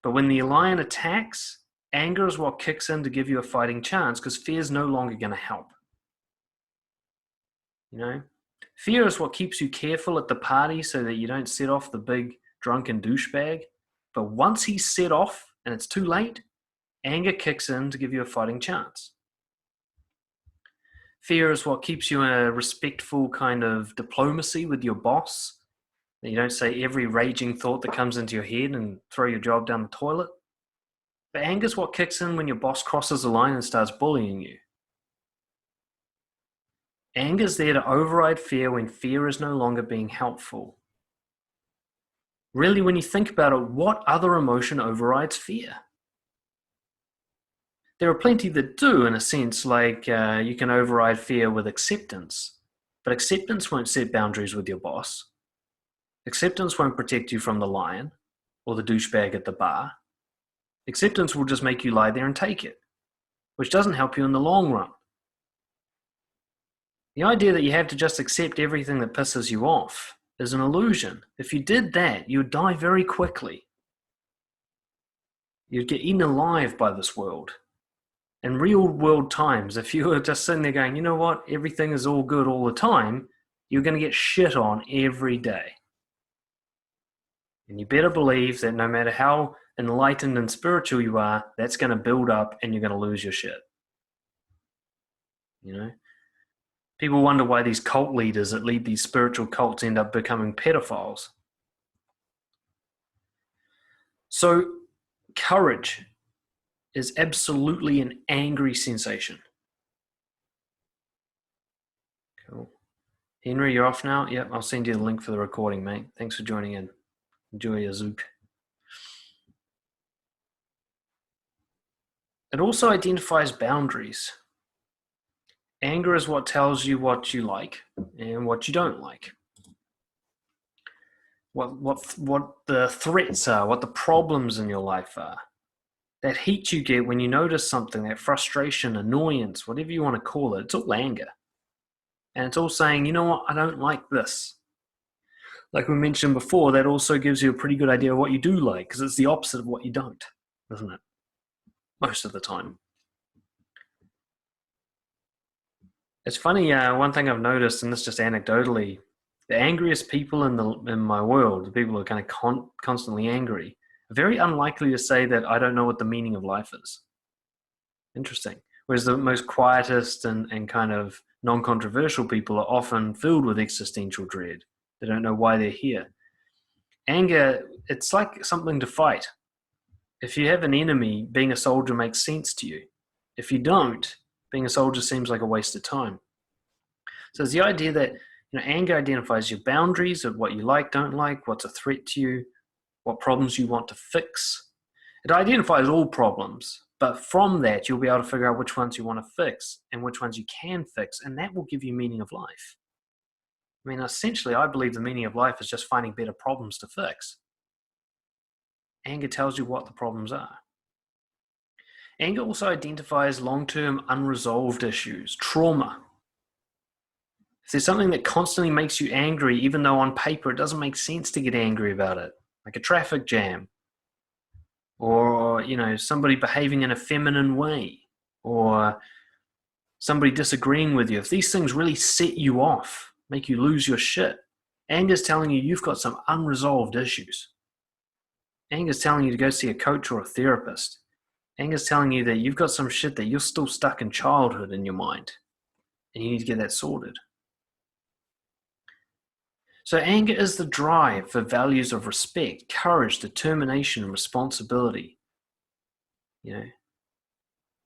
But when the lion attacks, anger is what kicks in to give you a fighting chance because fear is no longer going to help. You know, fear is what keeps you careful at the party so that you don't set off the big drunken douchebag. But once he's set off and it's too late, anger kicks in to give you a fighting chance. Fear is what keeps you in a respectful kind of diplomacy with your boss. That you don't say every raging thought that comes into your head and throw your job down the toilet. But anger is what kicks in when your boss crosses the line and starts bullying you. Anger is there to override fear when fear is no longer being helpful. Really, when you think about it, what other emotion overrides fear? There are plenty that do, in a sense, like you can override fear with acceptance. But acceptance won't set boundaries with your boss. Acceptance won't protect you from the lion or the douchebag at the bar. Acceptance will just make you lie there and take it, which doesn't help you in the long run. The idea that you have to just accept everything that pisses you off is an illusion. If you did that, you would die very quickly. You'd get eaten alive by this world. In real world times, if you were just sitting there going, you know what, everything is all good all the time, you're going to get shit on every day. And you better believe that no matter how enlightened and spiritual you are, that's going to build up and you're going to lose your shit. You know? People wonder why these cult leaders that lead these spiritual cults end up becoming pedophiles. So, courage is absolutely an angry sensation. Cool. Henry, you're off now? Yep, I'll send you the link for the recording, mate. Thanks for joining in. Enjoy your zook. It also identifies boundaries. Anger is what tells you what you like and what you don't like. What the threats are, what the problems in your life are. That heat you get when you notice something, that frustration, annoyance, whatever you want to call it, it's all anger. And it's all saying, you know what, I don't like this. Like we mentioned before, that also gives you a pretty good idea of what you do like, because it's the opposite of what you don't, isn't it? Most of the time. It's funny, one thing I've noticed, and this just anecdotally, the angriest people in my world, the people who are kind of constantly angry, are very unlikely to say that I don't know what the meaning of life is. Interesting. Whereas the most quietest and kind of non-controversial people are often filled with existential dread. They don't know why they're here. Anger, it's like something to fight. If you have an enemy, being a soldier makes sense to you. If you don't, being a soldier seems like a waste of time. So it's the idea that anger identifies your boundaries of what you like, don't like, what's a threat to you, what problems you want to fix. It identifies all problems, but from that you'll be able to figure out which ones you want to fix and which ones you can fix, and that will give you meaning of life. I mean, essentially, I believe the meaning of life is just finding better problems to fix. Anger tells you what the problems are. Anger also identifies long-term unresolved issues, trauma. If there's something that constantly makes you angry, even though on paper it doesn't make sense to get angry about it, like a traffic jam, or somebody behaving in a feminine way, or somebody disagreeing with you, if these things really set you off, make you lose your shit, anger's telling you you've got some unresolved issues. Anger's telling you to go see a coach or a therapist. Anger's telling you that you've got some shit that you're still stuck in childhood in your mind, and you need to get that sorted. So anger is the drive for values of respect, courage, determination, and responsibility.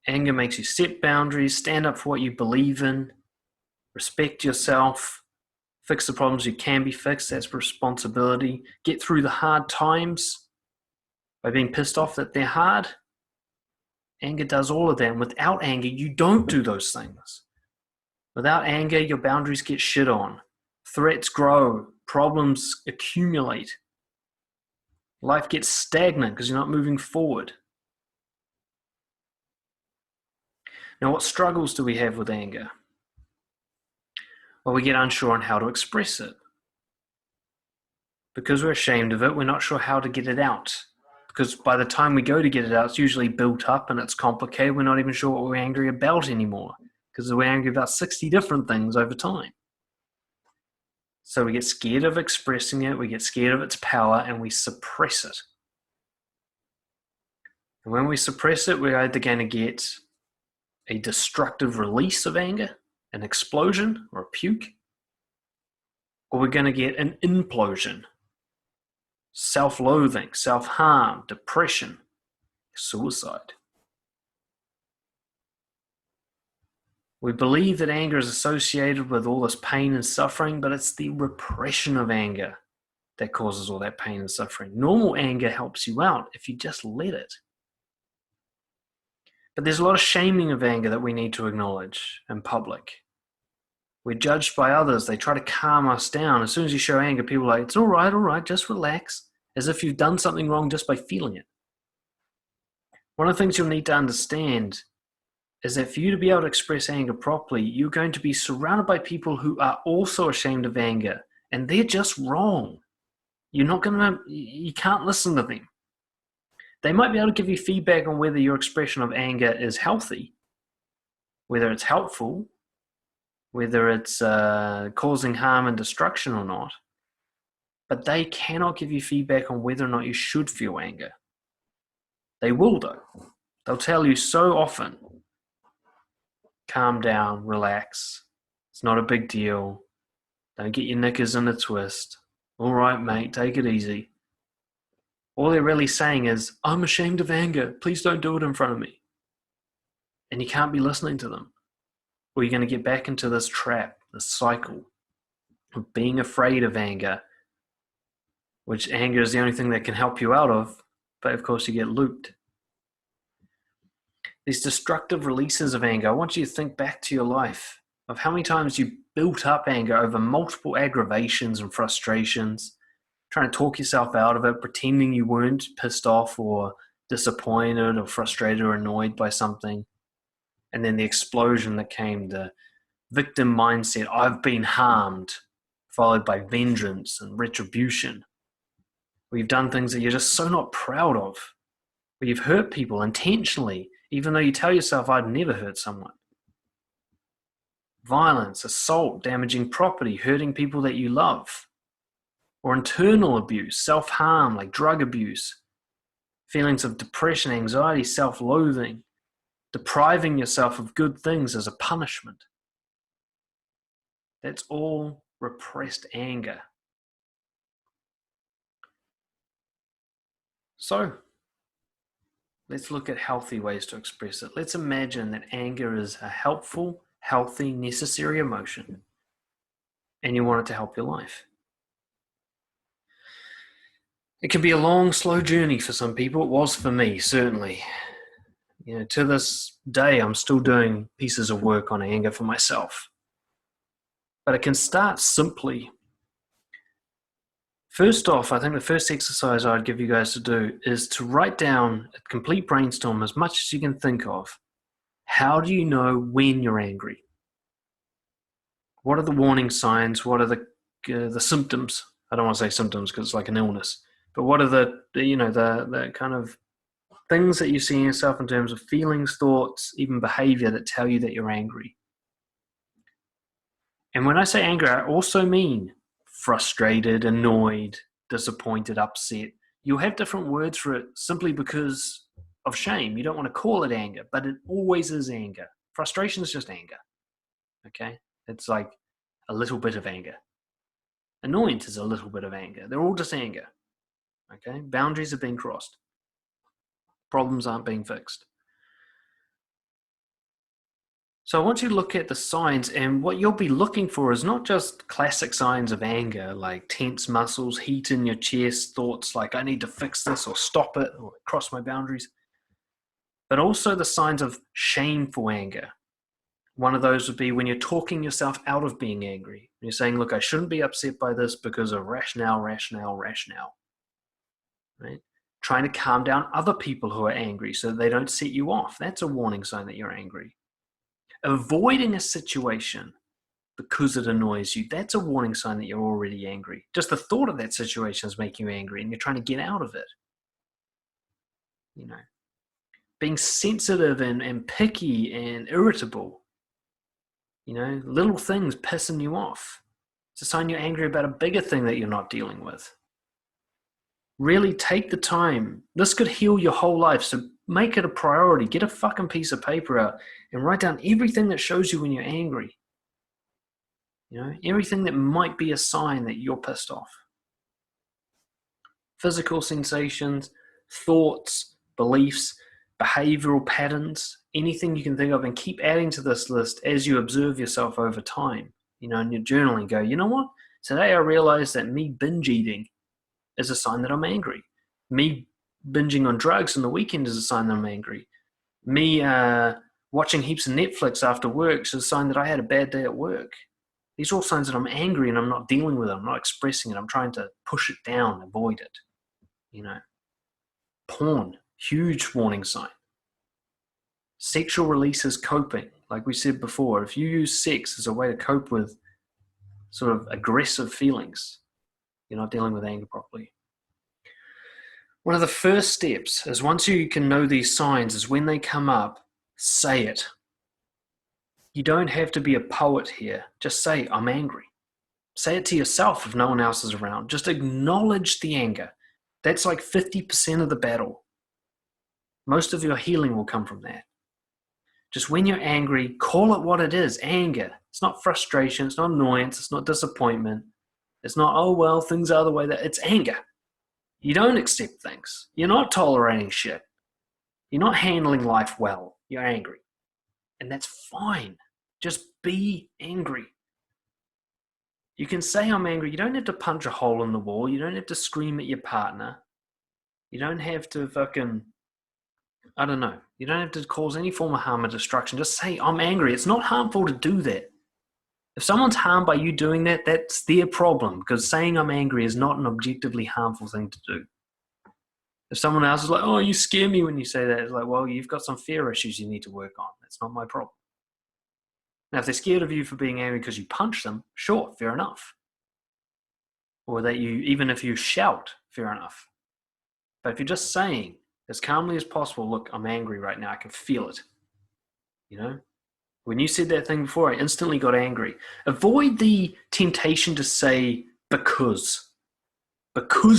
Anger makes you set boundaries, stand up for what you believe in, respect yourself, fix the problems you can be fixed, that's responsibility, get through the hard times by being pissed off that they're hard. Anger does all of that, and without anger, you don't do those things. Without anger, your boundaries get shit on. Threats grow, problems accumulate. Life gets stagnant because you're not moving forward. Now, what struggles do we have with anger? Well, we get unsure on how to express it. Because we're ashamed of it, we're not sure how to get it out. because by the time we go to get it out, it's usually built up and it's complicated. We're not even sure what we're angry about anymore because we're angry about 60 different things over time. So we get scared of expressing it, we get scared of its power, and we suppress it. And when we suppress it, we're either going to get a destructive release of anger, an explosion or a puke, or we're going to get an implosion, self-loathing, self-harm, depression, suicide. We believe that anger is associated with all this pain and suffering, but it's the repression of anger that causes all that pain and suffering. Normal anger helps you out if you just let it. But there's a lot of shaming of anger that we need to acknowledge in public. We're judged by others. They try to calm us down. As soon as you show anger, people are like, it's all right, just relax, as if you've done something wrong just by feeling it. One of the things you'll need to understand is that for you to be able to express anger properly, you're going to be surrounded by people who are also ashamed of anger, and they're just wrong. You can't listen to them. They might be able to give you feedback on whether your expression of anger is healthy, whether it's helpful, whether it's causing harm and destruction or not, but they cannot give you feedback on whether or not you should feel anger. They will, though. They'll tell you so often, calm down, relax, it's not a big deal, don't get your knickers in a twist, all right, mate, take it easy. All they're really saying is, I'm ashamed of anger, please don't do it in front of me. And you can't be listening to them, or you're going to get back into this trap, this cycle of being afraid of anger, which anger is the only thing that can help you out of, but of course you get looped. These destructive releases of anger, I want you to think back to your life of how many times you built up anger over multiple aggravations and frustrations, trying to talk yourself out of it, pretending you weren't pissed off or disappointed or frustrated or annoyed by something. And then the explosion that came, the victim mindset, I've been harmed, followed by vengeance and retribution. Where you've done things that you're just so not proud of. Where you've hurt people intentionally, even though you tell yourself, I'd never hurt someone. Violence, assault, damaging property, hurting people that you love. Or internal abuse, self-harm, like drug abuse. Feelings of depression, anxiety, self-loathing. Depriving yourself of good things as a punishment. That's all repressed anger. So, let's look at healthy ways to express it. Let's imagine that anger is a helpful, healthy, necessary emotion, and you want it to help your life. It can be a long, slow journey for some people. It was for me, certainly. To this day, I'm still doing pieces of work on anger for myself. But it can start simply. First off, I think the first exercise I'd give you guys to do is to write down a complete brainstorm as much as you can think of. How do you know when you're angry? What are the warning signs? What are the symptoms? I don't want to say symptoms because it's like an illness. But what are the kind of things that you see in yourself in terms of feelings, thoughts, even behavior that tell you that you're angry? And when I say anger, I also mean frustrated, annoyed, disappointed, upset. You'll have different words for it simply because of shame. You don't want to call it anger, but it always is anger. Frustration is just anger. Okay? It's like a little bit of anger. Annoyance is a little bit of anger. They're all just anger. Okay? Boundaries have been crossed. Problems aren't being fixed. So I want you to look at the signs, and what you'll be looking for is not just classic signs of anger, like tense muscles, heat in your chest, thoughts like I need to fix this or stop it or cross my boundaries, but also the signs of shameful anger. One of those would be when you're talking yourself out of being angry. You're saying, look, I shouldn't be upset by this because of rationale. Right? Trying to calm down other people who are angry so that they don't set you off. That's a warning sign that you're angry. Avoiding a situation because it annoys you, that's a warning sign that you're already angry. Just the thought of that situation is making you angry and you're trying to get out of it. you know, being sensitive and picky and irritable, little things pissing you off. It's a sign you're angry about a bigger thing that you're not dealing with. Really take the time. This could heal your whole life, so make it a priority. Get a fucking piece of paper out and write down everything that shows you when you're angry. Everything that might be a sign that you're pissed off. Physical sensations, thoughts, beliefs, behavioral patterns, anything you can think of, and keep adding to this list as you observe yourself over time. In your journaling, go, you know what? Today I realized that me binge eating is a sign that I'm angry. Me binging on drugs on the weekend is a sign that I'm angry. Me watching heaps of Netflix after work is a sign that I had a bad day at work. These are all signs that I'm angry and I'm not dealing with it. I'm not expressing it. I'm trying to push it down, avoid it. Porn, huge warning sign. Sexual release is coping. Like we said before, if you use sex as a way to cope with sort of aggressive feelings, you're not dealing with anger properly. One of the first steps is, once you can know these signs, is when they come up, say it. You don't have to be a poet here. Just say, I'm angry. Say it to yourself if no one else is around. Just acknowledge the anger. That's like 50% of the battle. Most of your healing will come from that. Just when you're angry, call it what it is, anger. It's not frustration, it's not annoyance, it's not disappointment. It's not, oh, well, things are the way that, it's anger. You don't accept things. You're not tolerating shit. You're not handling life well. You're angry. And that's fine. Just be angry. You can say I'm angry. You don't have to punch a hole in the wall. You don't have to scream at your partner. You don't have to fucking, I don't know. You don't have to cause any form of harm or destruction. Just say I'm angry. It's not harmful to do that. If someone's harmed by you doing that, that's their problem, because saying I'm angry is not an objectively harmful thing to do. If someone else is like, oh, you scare me when you say that, it's like, well, you've got some fear issues you need to work on. That's not my problem. Now, if they're scared of you for being angry because you punch them, sure, fair enough. Or that you, even if you shout, fair enough. But if you're just saying as calmly as possible, look, I'm angry right now, I can feel it. When you said that thing before, I instantly got angry. Avoid the temptation to say, because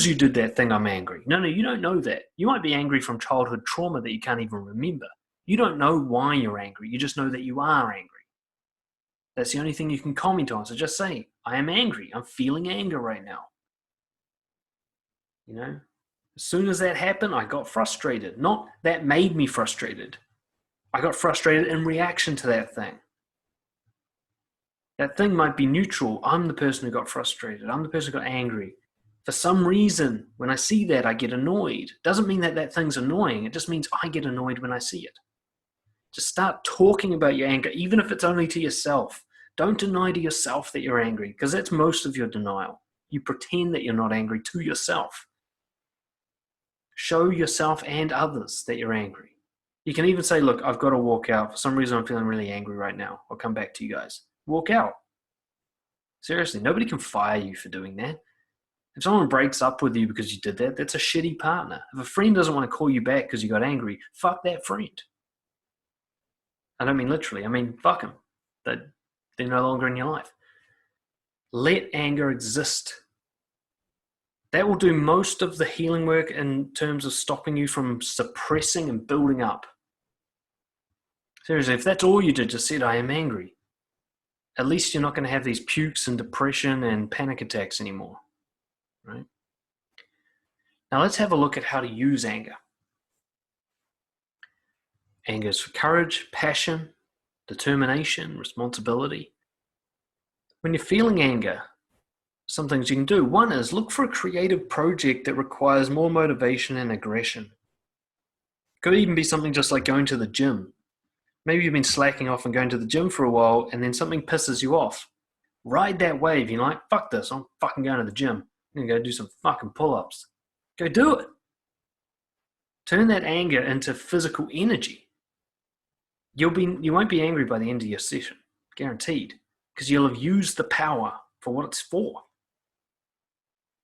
you did that thing, I'm angry. No, you don't know that. You might be angry from childhood trauma that you can't even remember. You don't know why you're angry. You just know that you are angry. That's the only thing you can comment on. So just say, I am angry. I'm feeling anger right now. As soon as that happened, I got frustrated. Not that made me frustrated. I got frustrated in reaction to that thing. That thing might be neutral. I'm the person who got frustrated. I'm the person who got angry. For some reason, when I see that, I get annoyed. Doesn't mean that that thing's annoying. It just means I get annoyed when I see it. Just start talking about your anger, even if it's only to yourself. Don't deny to yourself that you're angry, because that's most of your denial. You pretend that you're not angry to yourself. Show yourself and others that you're angry. You can even say, look, I've got to walk out. For some reason, I'm feeling really angry right now. I'll come back to you guys. Walk out. Seriously, nobody can fire you for doing that. If someone breaks up with you because you did that, that's a shitty partner. If a friend doesn't want to call you back because you got angry, fuck that friend. I don't mean literally. I mean, fuck them. They're no longer in your life. Let anger exist. That will do most of the healing work in terms of stopping you from suppressing and building up. Seriously, if that's all you did, just said, I am angry, at least you're not going to have these pukes and depression and panic attacks anymore, right? Now let's have a look at how to use anger. Anger is for courage, passion, determination, responsibility. When you're feeling anger, some things you can do. One is look for a creative project that requires more motivation and aggression. It could even be something just like going to the gym. Maybe you've been slacking off and going to the gym for a while, and then something pisses you off. Ride that wave. You're like, fuck this, I'm fucking going to the gym. I'm going to go do some fucking pull-ups. Go do it. Turn that anger into physical energy. You won't be angry by the end of your session, guaranteed, because you'll have used the power for what it's for.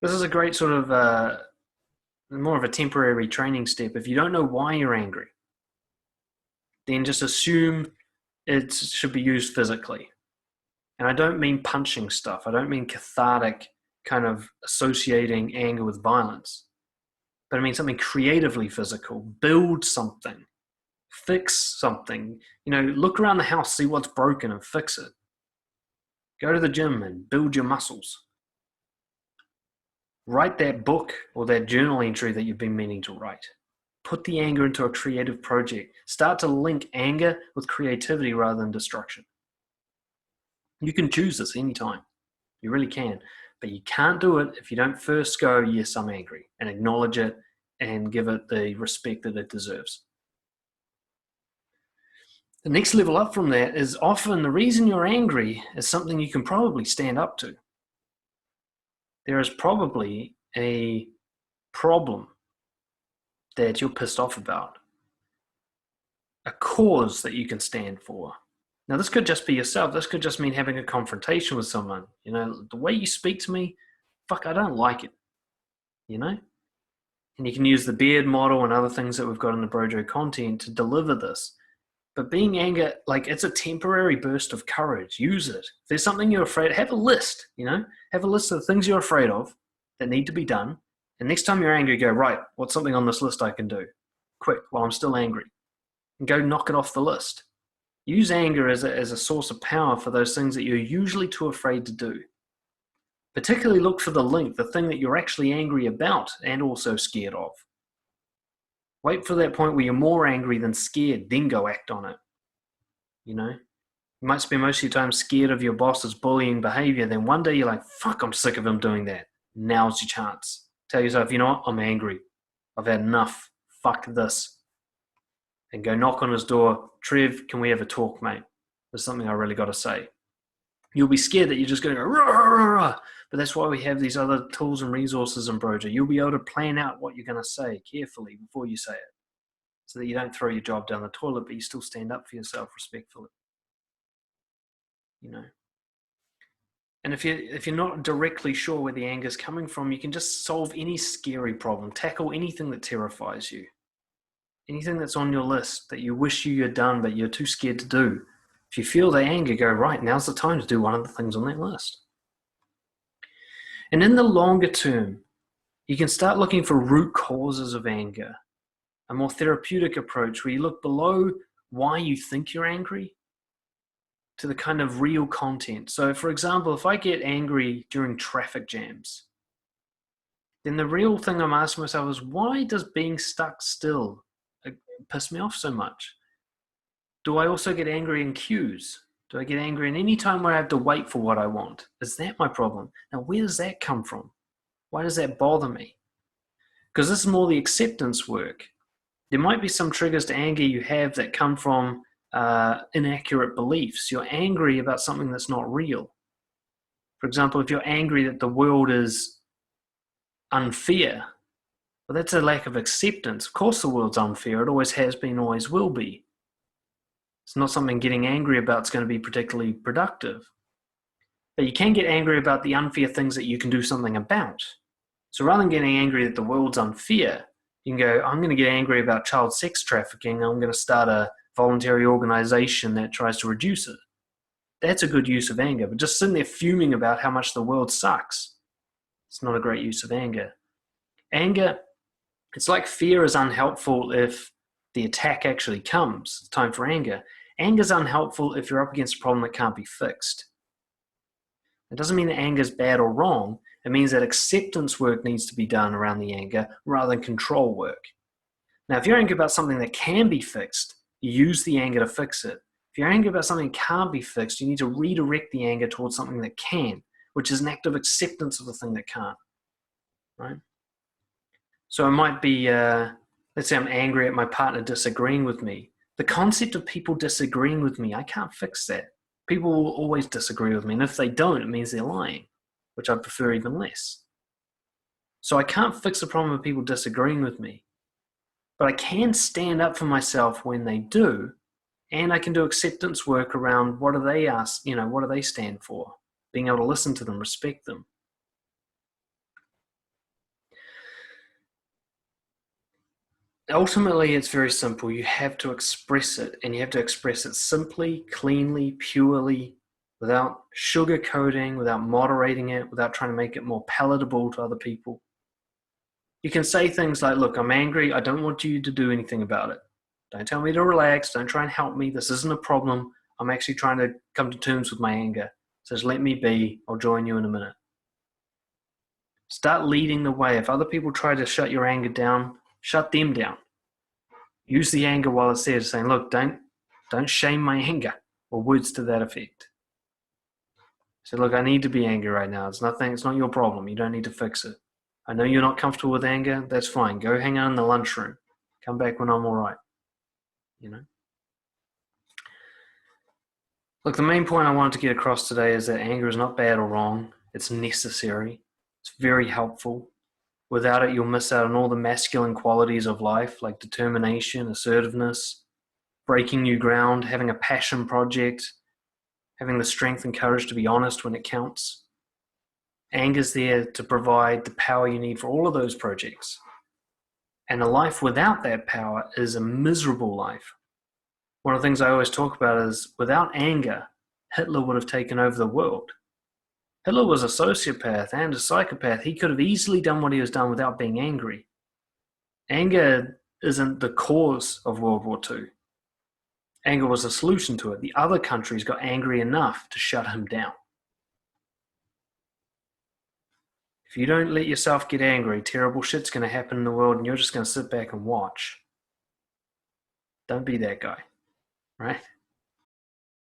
This is a great sort of more of a temporary training step. If you don't know why you're angry, then just assume it should be used physically. And I don't mean punching stuff. I don't mean cathartic kind of associating anger with violence. But I mean something creatively physical. Build something. Fix something. Look around the house, see what's broken and fix it. Go to the gym and build your muscles. Write that book or that journal entry that you've been meaning to write. Put the anger into a creative project. Start to link anger with creativity rather than destruction. You can choose this anytime. You really can. But you can't do it if you don't first go, yes, I'm angry, and acknowledge it and give it the respect that it deserves. The next level up from that is often the reason you're angry is something you can probably stand up to. There is probably a problem that you're pissed off about, a cause that you can stand for. Now, this could just be yourself. This could just mean having a confrontation with someone. The way you speak to me, fuck, I don't like it. And you can use the beard model and other things that we've got in the Brojo content to deliver this. But being anger, it's a temporary burst of courage. Use it. If there's something you're afraid of, have a list, have a list of the things you're afraid of that need to be done. And next time you're angry, go, right, what's something on this list I can do? Quick, while I'm still angry. And go knock it off the list. Use anger as a source of power for those things that you're usually too afraid to do. Particularly look for the link, the thing that you're actually angry about and also scared of. Wait for that point where you're more angry than scared, then go act on it. You might spend most of your time scared of your boss's bullying behavior, then one day you're like, fuck, I'm sick of him doing that. Now's your chance. Tell yourself, you know what, I'm angry. I've had enough. Fuck this. And go knock on his door. Trev, can we have a talk, mate? There's something I really got to say. You'll be scared that you're just going to go, rah, rah, rah. But that's why we have these other tools and resources in Brojo. You'll be able to plan out what you're going to say carefully before you say it, so that you don't throw your job down the toilet, but you still stand up for yourself respectfully. And if you're not directly sure where the anger is coming from, you can just solve any scary problem, tackle anything that terrifies you, anything that's on your list that you wish you had done but you're too scared to do. If you feel the anger, go, right, now's the time to do one of the things on that list. And in the longer term, you can start looking for root causes of anger, a more therapeutic approach where you look below why you think you're angry to the kind of real content. So, for example, if I get angry during traffic jams, then the real thing I'm asking myself is, why does being stuck still piss me off so much? Do I also get angry in queues? Do I get angry in any time where I have to wait for what I want? Is that my problem? Now, where does that come from? Why does that bother me? Because this is more the acceptance work. There might be some triggers to anger you have that come from inaccurate beliefs. You're angry about something that's not real. For example, if you're angry that the world is unfair, well, that's a lack of acceptance. Of course the world's unfair. It always has been, always will be. It's not something getting angry about is going to be particularly productive. But you can get angry about the unfair things that you can do something about. So rather than getting angry that the world's unfair, you can go, I'm going to get angry about child sex trafficking. I'm going to start a voluntary organization that tries to reduce it. That's a good use of anger. But just sitting there fuming about how much the world sucks, it's not a great use of anger. Anger, it's like fear is unhelpful if the attack actually comes. It's time for anger. Anger is unhelpful if you're up against a problem that can't be fixed. It doesn't mean that anger is bad or wrong. It means that acceptance work needs to be done around the anger rather than control work. Now, if you're angry about something that can be fixed, you use the anger to fix it. If you're angry about something that can't be fixed, you need to redirect the anger towards something that can, which is an act of acceptance of the thing that can't. Right? So it might be, let's say I'm angry at my partner disagreeing with me. The concept of people disagreeing with me, I can't fix that. People will always disagree with me. And if they don't, it means they're lying, which I prefer even less. So I can't fix the problem of people disagreeing with me. But I can stand up for myself when they do. And I can do acceptance work around what do they ask, what do they stand for? Being able to listen to them, respect them. ultimately, it's very simple. You have to express it, and you have to express it simply, cleanly, purely, without sugarcoating, without moderating it, without trying to make it more palatable to other people. You can say things like, look, I'm angry. I don't want you to do anything about it. Don't tell me to relax. Don't try and help me. This isn't a problem. I'm actually trying to come to terms with my anger. So just let me be. I'll join you in a minute. Start leading the way. If other people try to shut your anger down, shut them down. Use the anger while it's there, saying, look, don't shame my anger, or words to that effect. So look, I need to be angry right now. It's not your problem. You don't need to fix it. I know you're not comfortable with anger. That's fine. Go hang out in the lunchroom. Come back when I'm all right. You know? Look, the main point I wanted to get across today is that anger is not bad or wrong. It's necessary. It's very helpful. Without it, you'll miss out on all the masculine qualities of life, like determination, assertiveness, breaking new ground, having a passion project, having the strength and courage to be honest when it counts. Anger's there to provide the power you need for all of those projects. And a life without that power is a miserable life. One of the things I always talk about is without anger, Hitler would have taken over the world. Hitler was a sociopath and a psychopath. He could have easily done what he was done without being angry. Anger isn't the cause of World War II. Anger was a solution to it. The other countries got angry enough to shut him down. If you don't let yourself get angry, terrible shit's going to happen in the world and you're just going to sit back and watch. Don't be that guy, right?